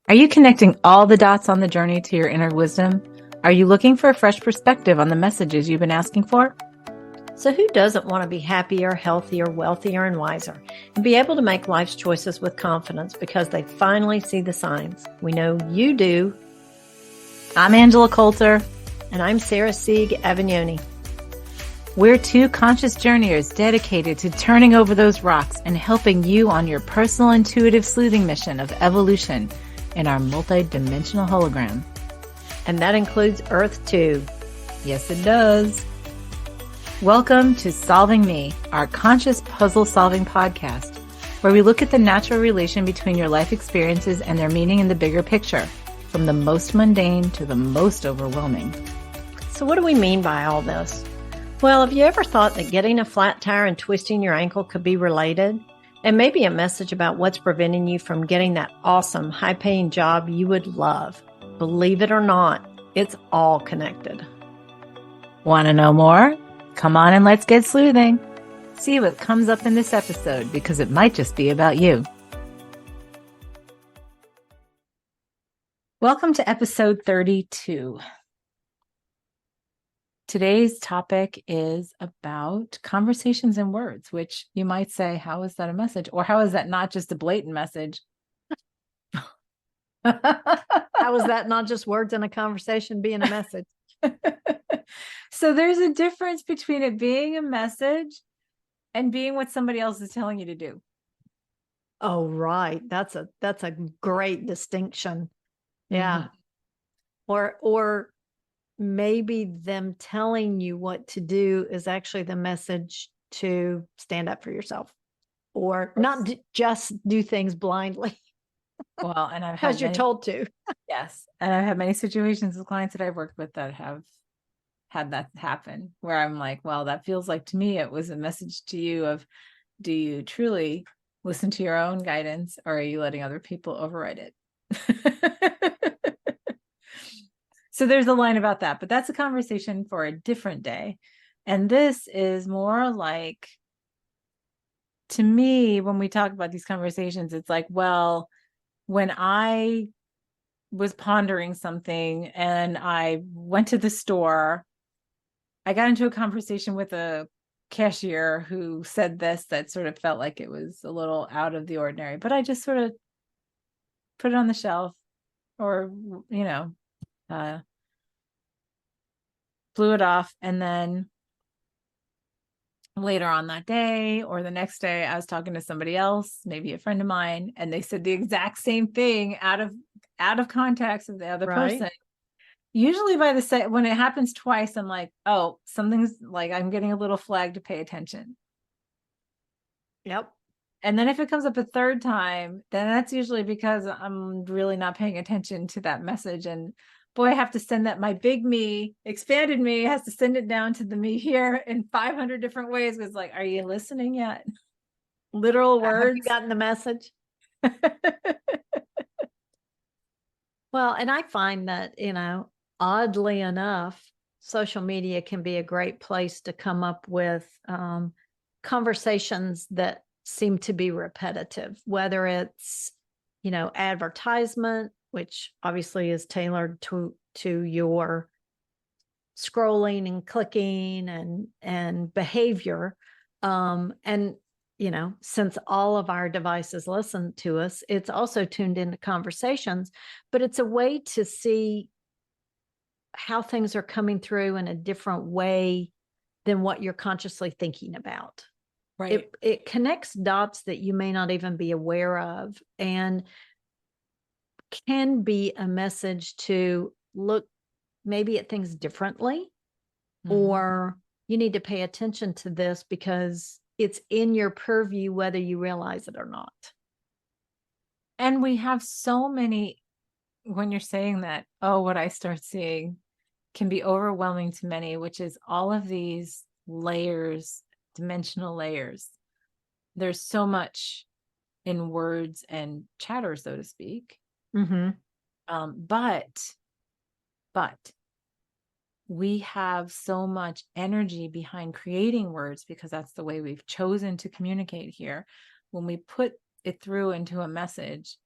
Are you connecting all the dots on the journey to your inner wisdom? Are you looking for a fresh perspective on the messages you've been asking for? So, who doesn't want to be happier, healthier, wealthier, and wiser, and be able to make life's choices with confidence because they finally see the signs? We know you do. I'm Angela Coulter. And I'm Sarah Sieg Avignoni. We're two conscious journeyers dedicated to turning over those rocks and helping you on your personal intuitive sleuthing mission of evolution in our multi-dimensional hologram. And that includes Earth too. Yes, it does. Welcome to Solving Me, our conscious puzzle-solving podcast, where we look at the natural relation between your life experiences and their meaning in the bigger picture, from the most mundane to the most overwhelming. So what do we mean by all this? Well, have you ever thought that getting a flat tire and twisting your ankle could be related? And maybe a message about what's preventing you from getting that awesome, high-paying job you would love. Believe it or not, it's all connected. Want to know more? Come on and let's get sleuthing. See what comes up in this episode, because it might just be about you. Welcome to episode 32. Today's topic is about conversations and words, which you might say, how is that a message? Or how is that not just a blatant message? How is that not just words in a conversation being a message? So there's a difference between it being a message and being what somebody else is telling you to do. Oh, right. That's a great distinction. Yeah. Mm-hmm. Or maybe them telling you what to do is actually the message to stand up for yourself or not just do things blindly. Well, and I've because you're told to. Yes. And I've had many situations with clients that I've worked with that have had that happen, where I'm like, well, that feels like to me, it was a message to you of, do you truly listen to your own guidance, or are you letting other people override it? So there's a line about that, but that's a conversation for a different day. And this is more like, to me, when we talk about these conversations, it's like, well, when I was pondering something and I went to the store, I got into a conversation with a cashier who said this that sort of felt like it was a little out of the ordinary, but I just sort of put it on the shelf, or, blew it off. And then later on that day or the next day, I was talking to somebody else, maybe a friend of mine, and they said the exact same thing out of context of the other person. Usually when it happens twice, I'm like, oh, something's like, I'm getting a little flag to pay attention. Yep. And then if it comes up a third time, then that's usually because I'm really not paying attention to that message. And boy, I have to send that, my big me, expanded me, has to send it down to the me here in 500 different ways. It's like, are you listening yet? Literal words. Have you gotten the message? Well, and I find that, oddly enough, social media can be a great place to come up with conversations that seem to be repetitive, whether it's, advertisement, which obviously is tailored to your scrolling and clicking and behavior. And since all of our devices listen to us, it's also tuned into conversations, but it's a way to see how things are coming through in a different way than what you're consciously thinking about. Right. It connects dots that you may not even be aware of, and can be a message to look maybe at things differently, or you need to pay attention to this because it's in your purview, whether you realize it or not. And we have so many, when you're saying that, what I start seeing can be overwhelming to many, which is all of these layers, dimensional layers. There's so much in words and chatter, so to speak. But we have so much energy behind creating words, because that's the way we've chosen to communicate here. When we put it through into a message,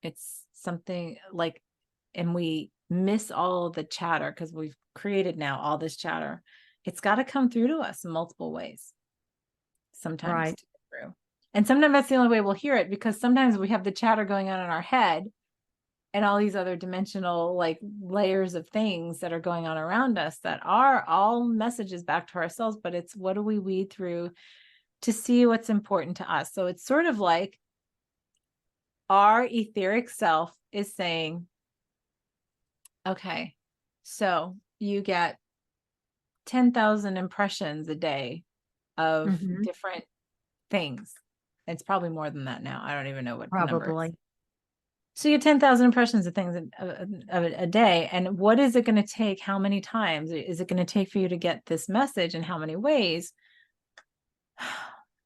It's something like, and we miss all of the chatter because we've created now all this chatter. It's got to come through to us in multiple ways sometimes Right. to get through. And sometimes that's the only way we'll hear it, because sometimes we have the chatter going on in our head and all these other dimensional like layers of things that are going on around us that are all messages back to ourselves, but it's what do we weed through to see what's important to us. So it's sort of like our etheric self is saying, okay, so you get 10,000 impressions a day of Mhm. different things. It's probably more than that now. I don't even know what the number is. Probably. So you get 10,000 impressions of things a day. And what is it going to take? How many times is it going to take for you to get this message, and how many ways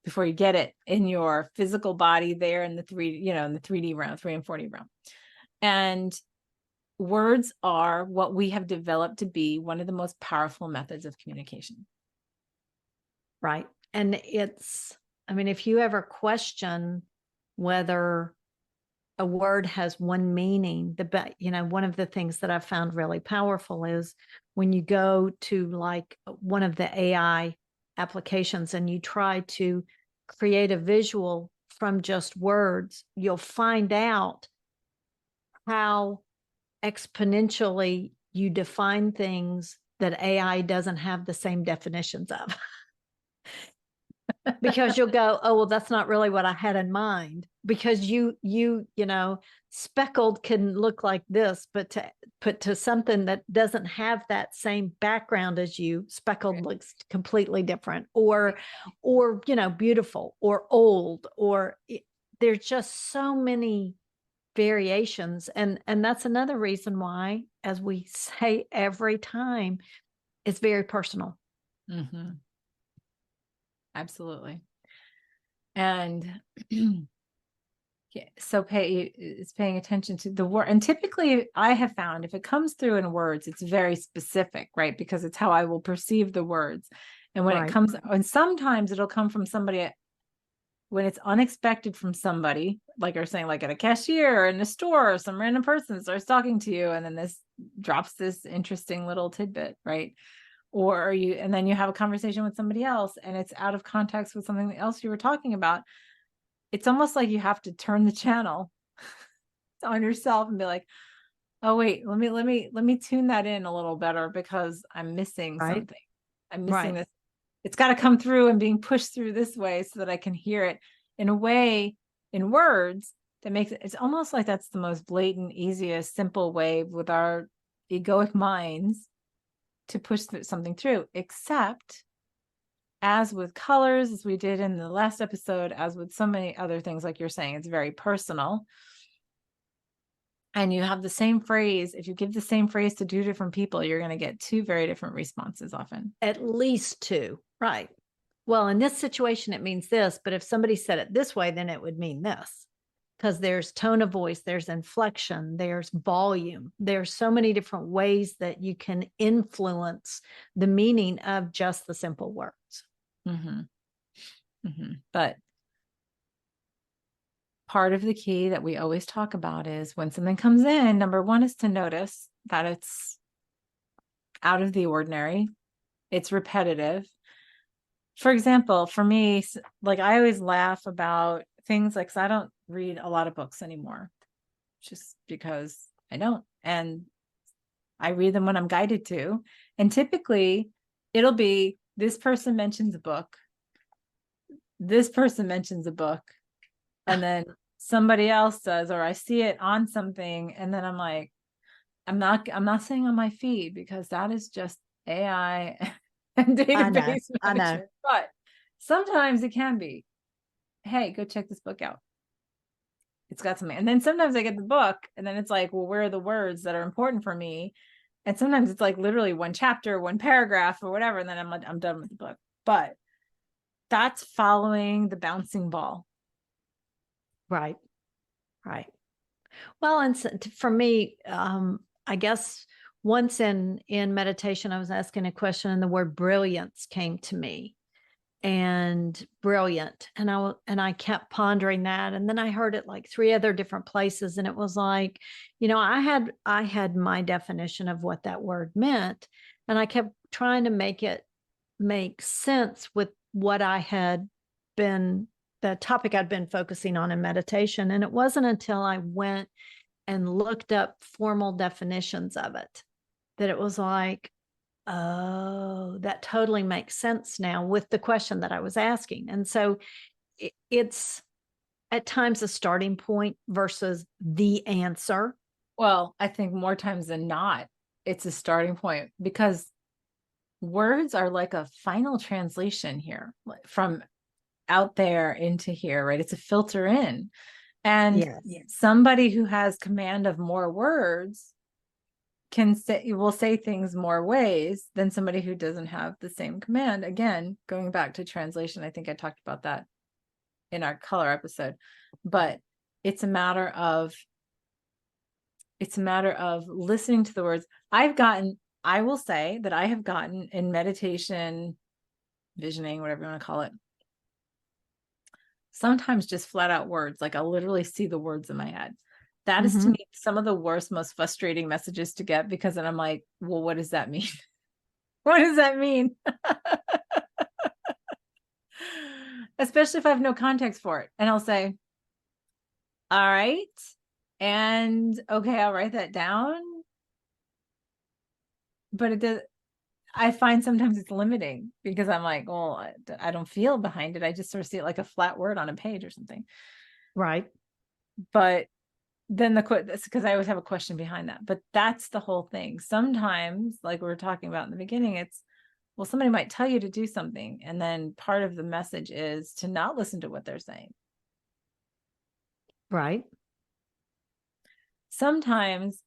before you get it in your physical body there in the in the 3D realm, 3 and 4D realm? And words are what we have developed to be one of the most powerful methods of communication. Right. And it's, I mean, if you ever question whether a word has one meaning, one of the things that I've found really powerful is when you go to like one of the AI applications and you try to create a visual from just words, you'll find out how exponentially you define things that AI doesn't have the same definitions of. Because you'll go, oh, well, that's not really what I had in mind. Because speckled can look like this, but to put to something that doesn't have that same background as you, speckled looks completely different, or beautiful or old, or there's just so many variations. And that's another reason why, as we say every time, it's very personal. Mm-hmm. Absolutely. And so it's paying attention to the word. And typically I have found if it comes through in words, it's very specific, right? Because it's how I will perceive the words. And when it comes, and sometimes it'll come from somebody when it's unexpected from somebody, like you're saying, like at a cashier or in a store, or some random person starts talking to you, and then this drops this interesting little tidbit, right? And then you have a conversation with somebody else and it's out of context with something else you were talking about. It's almost like you have to turn the channel on yourself and be like, oh wait, let me tune that in a little better, because I'm missing something. I'm missing this. It's got to come through and being pushed through this way so that I can hear it in a way, in words, that makes it, it's almost like that's the most blatant, easiest, simple way with our egoic minds to push something through. Except, as with colors, as we did in the last episode, as with so many other things, like you're saying, it's very personal. And you have the same phrase. If you give the same phrase to two different people, you're going to get two very different responses often. At least two. Right. Well, in this situation, it means this, but if somebody said it this way, then it would mean this. Because there's tone of voice, there's inflection, there's volume. There's so many different ways that you can influence the meaning of just the simple words. Mm-hmm. Mm-hmm. But part of the key that we always talk about is when something comes in, number one is to notice that it's out of the ordinary, it's repetitive. For example, for me, like I always laugh about things like, 'cause I don't read a lot of books anymore, just because I don't. And I read them when I'm guided to. And typically it'll be this person mentions a book, this person mentions a book, and then somebody else does, or I see it on something, and then I'm like, I'm not saying on my feed, because that is just AI and database management. But sometimes it can be, hey, go check this book out. It's got something. And then sometimes I get the book and then it's like, well, where are the words that are important for me? And sometimes it's like literally one chapter, one paragraph or whatever. And then I'm done with the book. But that's following the bouncing ball. Right. Right. Well, and so for me, I guess once in meditation, I was asking a question and the word brilliance came to me. and brilliant. And I kept pondering that. And then I heard it like 3 other different places. And it was like, I had my definition of what that word meant. And I kept trying to make it make sense with what I had been, the topic I'd been focusing on in meditation. And it wasn't until I went and looked up formal definitions of it that it was like, oh, that totally makes sense now with the question that I was asking. And so it's at times a starting point versus the answer. Well, I think more times than not, it's a starting point, because words are like a final translation here from out there into here, right? It's a filter in. And somebody who has command of more words will say things more ways than somebody who doesn't have the same command. Again, going back to translation, I think I talked about that in our color episode, but it's a matter of listening to the words. I will say that I have gotten in meditation, visioning, whatever you want to call it, sometimes just flat out words. Like I'll literally see the words in my head. That is to me some of the worst, most frustrating messages to get, because then I'm like, well, what does that mean? What does that mean? Especially if I have no context for it. And I'll say, all right. And okay, I'll write that down. But it does, I find sometimes it's limiting, because I'm like, well, I don't feel behind it. I just sort of see it like a flat word on a page or something. Right. But then because I always have a question behind that. But that's the whole thing. Sometimes, like we were talking about in the beginning, it's, well, somebody might tell you to do something, and then part of the message is to not listen to what they're saying. Right. Sometimes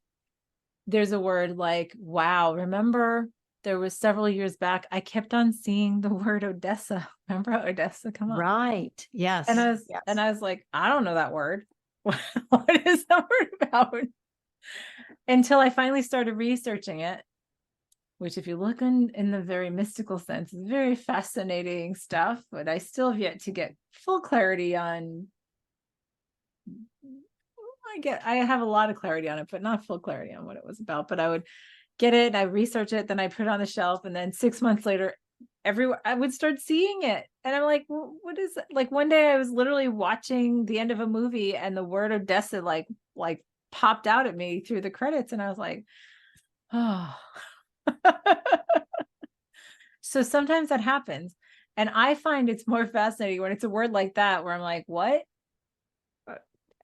there's a word like, wow, remember there was several years back, I kept on seeing the word Odessa. Remember how Odessa come up? Right. Yes. And I was like, I don't know that word. What is that word about? Until I finally started researching it, which if you look in the very mystical sense, is very fascinating stuff, but I still have yet to get full clarity on. I have a lot of clarity on it, but not full clarity on what it was about. But I would get it, I research it, then I put it on the shelf, and then 6 months later, everywhere I would start seeing it. And I'm like, well, what is it? Like one day I was literally watching the end of a movie, and the word Odessa like popped out at me through the credits, and I was like, oh. So sometimes that happens. And I find it's more fascinating when it's a word like that, where I'm like, what?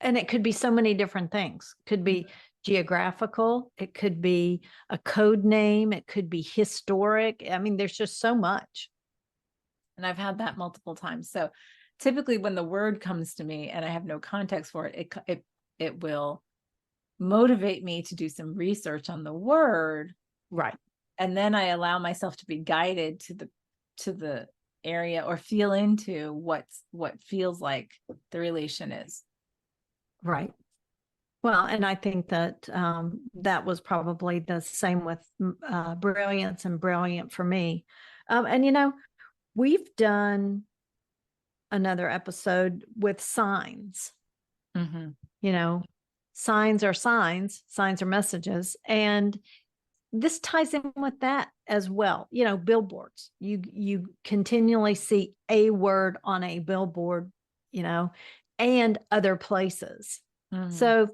And it could be so many different things. Could be geographical. It could be a code name. It could be historic. I mean, there's just so much. And I've had that multiple times. So typically when the word comes to me and I have no context for it, it will motivate me to do some research on the word. Right. And then I allow myself to be guided to the area, or feel into what feels like the relation is. Right. Well, and I think that that was probably the same with brilliance and brilliant for me. And we've done another episode with signs. Signs are signs, signs are messages. And this ties in with that as well. Billboards, you continually see a word on a billboard, and other places. So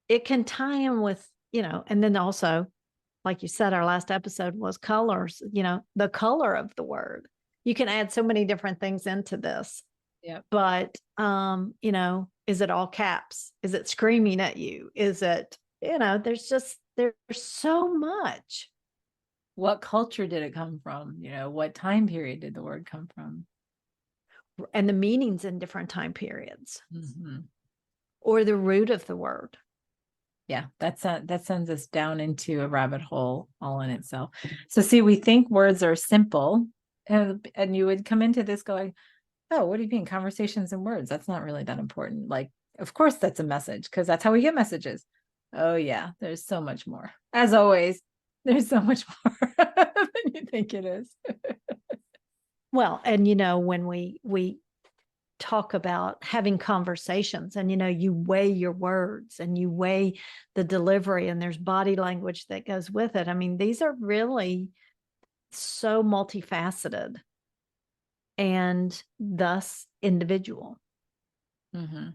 it can tie in with, and then also, like you said, our last episode was colors, the color of the word. You can add so many different things into this. Yeah. But, is it all caps? Is it screaming at you? Is it, there's so much. What culture did it come from? What time period did the word come from? And the meanings in different time periods. Or the root of the word. Yeah, that sends us down into a rabbit hole all in itself. So see, we think words are simple, and you would come into this going, oh, what do you mean conversations and words? That's not really that important. Like, of course that's a message, because that's how we get messages. Oh yeah, there's so much more. As always, there's so much more than you think it is. Well, and when we talk about having conversations and you weigh your words and you weigh the delivery and there's body language that goes with it. I mean, these are really so multifaceted and thus individual. Mm-hmm.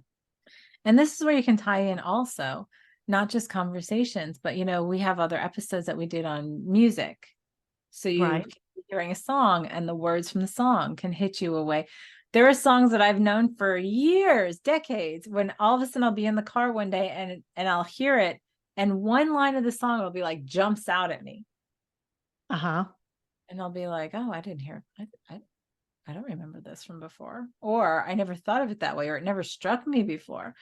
And this is where you can tie in also, not just conversations, but we have other episodes that we did on music. So you Right. can be hearing a song and the words from the song can hit you away. There are songs that I've known for years, decades, when all of a sudden I'll be in the car one day and I'll hear it, and one line of the song will be like jumps out at me. Uh-huh. And I'll be like, oh, I didn't hear. I don't remember this from before, or I never thought of it that way, or it never struck me before.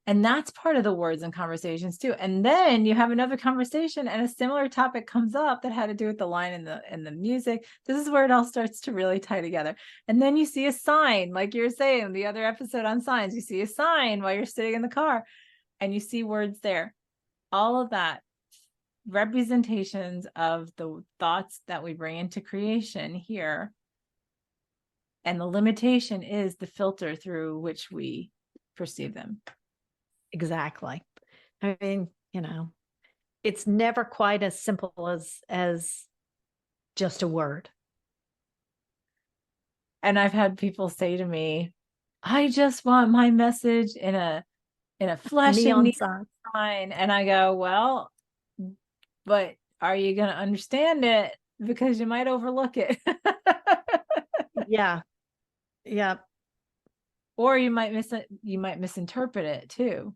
And that's part of the words and conversations too. And then you have another conversation and a similar topic comes up that had to do with the line in the music. This is where it all starts to really tie together. And then you see a sign, like you were saying, the other episode on signs, you see a sign while you're sitting in the car and you see words there. All of that representations of the thoughts that we bring into creation here. And the limitation is the filter through which we perceive them. Exactly. I mean, it's never quite as simple as just a word. And I've had people say to me, I just want my message in a flashing neon sign. And I go, well, but are you going to understand it? Because you might overlook it. Yeah. Yeah. Or you might misinterpret it too.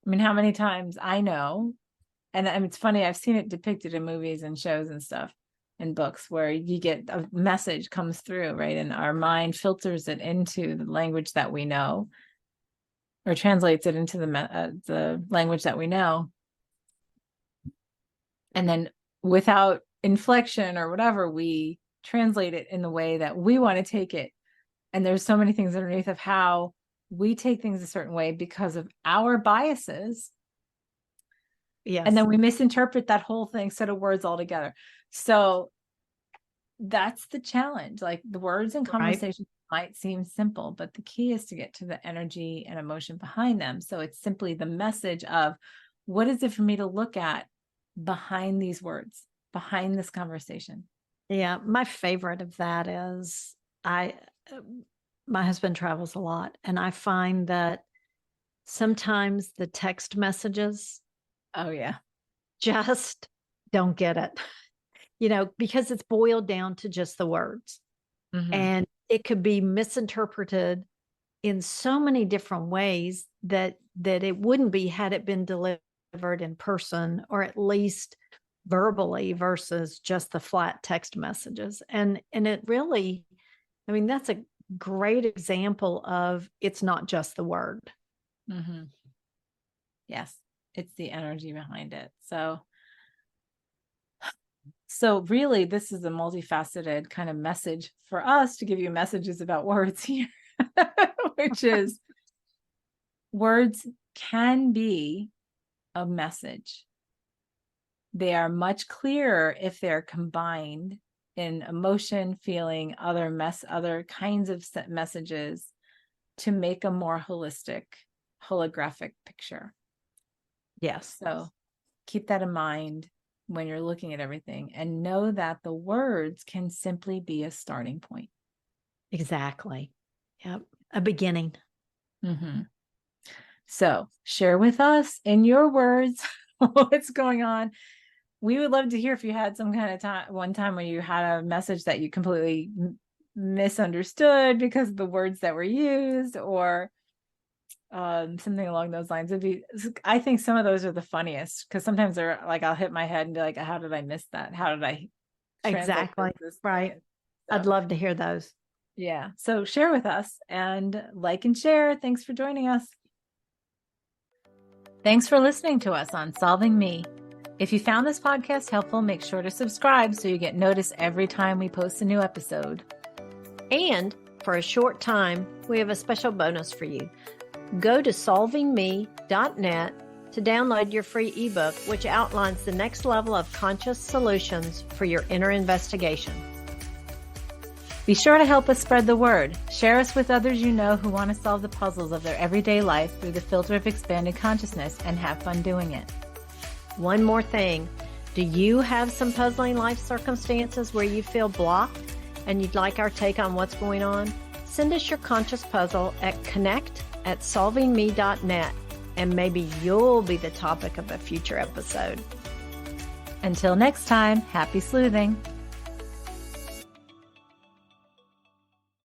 I mean, how many times I know, and I mean, it's funny, I've seen it depicted in movies and shows and stuff and books where you get a message comes through, right? And our mind filters it into the language that we know or translates it into the language that we know. And then without inflection or whatever, we translate it in the way that we want to take it. And there's so many things underneath of how we take things a certain way because of our biases. Yes. And then we misinterpret that whole thing, set of words altogether. So that's the challenge. Like the words and conversations might seem simple, but the key is to get to the energy and emotion behind them. So it's simply the message of what is it for me to look at behind these words, behind this conversation. Yeah. My favorite of that is my husband travels a lot, and I find that sometimes the text messages, oh yeah, just don't get it, because it's boiled down to just the words. Mm-hmm. And it could be misinterpreted in so many different ways that it wouldn't be had it been delivered in person, or at least verbally, versus just the flat text messages. And it really, I mean, that's a great example of it's not just the word. Mm-hmm. Yes, it's the energy behind it. So really, this is a multifaceted kind of message for us to give you messages about words here, which is words can be a message. They are much clearer if they're combined in emotion, feeling, other kinds of messages to make a more holistic, holographic picture. Yes. So keep that in mind when you're looking at everything, and know that the words can simply be a starting point. Exactly. Yep. A beginning. Mm-hmm. So share with us in your words what's going on. We would love to hear if you had some kind of one time when you had a message that you completely misunderstood because of the words that were used, or something along those lines. I think some of those are the funniest, because sometimes they're like, I'll hit my head and be like, how did I miss that? How did I exactly this right? So, I'd love to hear those. Yeah. So share with us and like and share. Thanks for joining us. Thanks for listening to us on Solving Me. If you found this podcast helpful, make sure to subscribe so you get notice every time we post a new episode. And for a short time, we have a special bonus for you. Go to solvingme.net to download your free ebook, which outlines the next level of conscious solutions for your inner investigation. Be sure to help us spread the word. Share us with others you know who want to solve the puzzles of their everyday life through the filter of expanded consciousness and have fun doing it. One more thing. Do you have some puzzling life circumstances where you feel blocked and you'd like our take on what's going on? Send us your conscious puzzle at connect@solvingme.net, and maybe you'll be the topic of a future episode. Until next time, happy sleuthing.